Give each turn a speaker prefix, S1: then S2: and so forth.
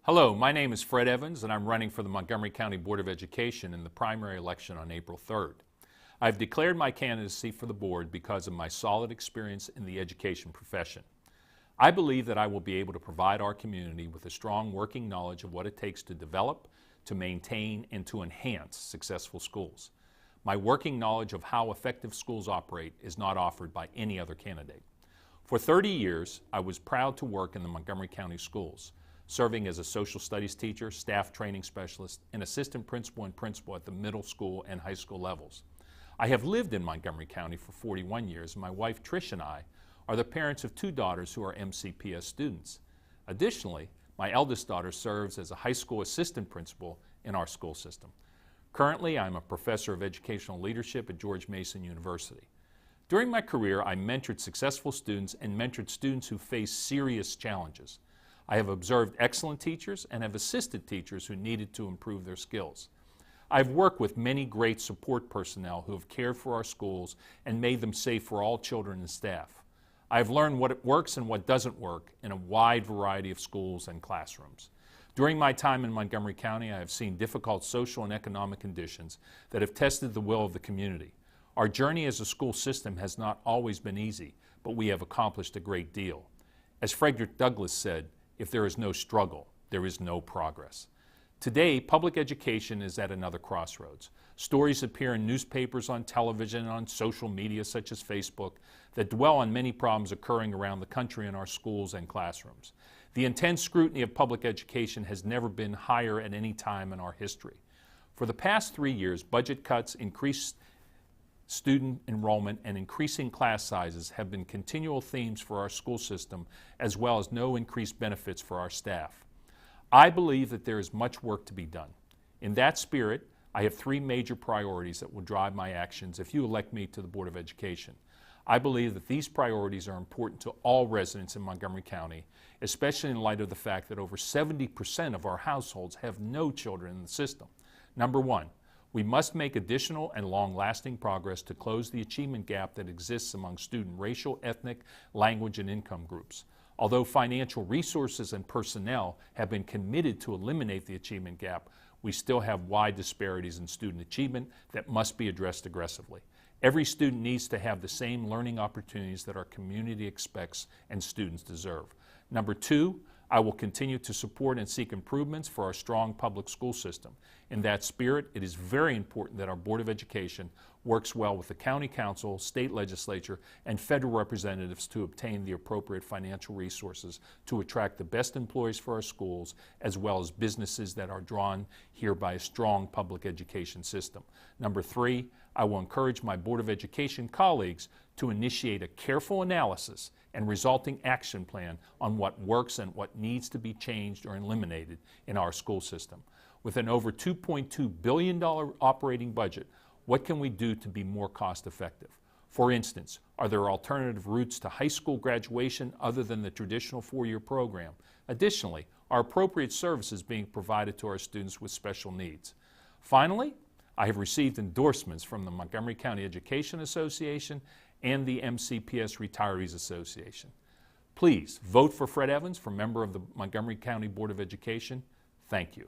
S1: Hello, my name is Fred Evans and I'm running for the Montgomery County Board of Education in the primary election on April 3rd. I've declared my candidacy for the board because of my solid experience in the education profession. I believe that I will be able to provide our community with a strong working knowledge of what it takes to develop, to maintain, and to enhance successful schools. My working knowledge of how effective schools operate is not offered by any other candidate. For 30 years, I was proud to work in the Montgomery County schools, serving as a social studies teacher, staff training specialist, and assistant principal and principal at the middle school and high school levels. I have lived in Montgomery County for 41 years, and my wife Trish and I are the parents of 2 daughters who are MCPS students. Additionally, my eldest daughter serves as a high school assistant principal in our school system. Currently, I'm a professor of educational leadership at George Mason University. During my career, I mentored successful students and mentored students who face serious challenges. I have observed excellent teachers and have assisted teachers who needed to improve their skills. I've worked with many great support personnel who have cared for our schools and made them safe for all children and staff. I've learned what works and what doesn't work in a wide variety of schools and classrooms. During my time in Montgomery County, I have seen difficult social and economic conditions that have tested the will of the community. Our journey as a school system has not always been easy, but we have accomplished a great deal. As Frederick Douglass said, "If there is no struggle, there is no progress." Today, public education is at another crossroads. Stories appear in newspapers, on television, and on social media such as Facebook that dwell on many problems occurring around the country in our schools and classrooms. The intense scrutiny of public education has never been higher at any time in our history. For the past 3 years, budget cuts, increased student enrollment, and increasing class sizes have been continual themes for our school system, as well as no increased benefits for our staff. I believe that there is much work to be done. In that spirit, I have 3 major priorities that will drive my actions if you elect me to the Board of Education. I believe that these priorities are important to all residents in Montgomery County, especially in light of the fact that over 70% of our households have no children in the system. Number 1, we must make additional and long-lasting progress to close the achievement gap that exists among student racial, ethnic, language, and income groups. Although financial resources and personnel have been committed to eliminate the achievement gap, we still have wide disparities in student achievement that must be addressed aggressively. Every student needs to have the same learning opportunities that our community expects and students deserve. Number 2, I will continue to support and seek improvements for our strong public school system. In that spirit, it is very important that our Board of Education works well with the County Council, State Legislature, and federal representatives to obtain the appropriate financial resources to attract the best employees for our schools, as well as businesses that are drawn here by a strong public education system. Number 3, I will encourage my Board of Education colleagues to initiate a careful analysis and resulting action plan on what works and what needs to be changed or eliminated in our school system. With an over $2.2 billion operating budget, what can we do to be more cost effective? For instance, are there alternative routes to high school graduation other than the traditional 4-year program? Additionally, are appropriate services being provided to our students with special needs? Finally, I have received endorsements from the Montgomery County Education Association and the MCPS Retirees Association. Please vote for Fred Evans for member of the Montgomery County Board of Education. Thank you.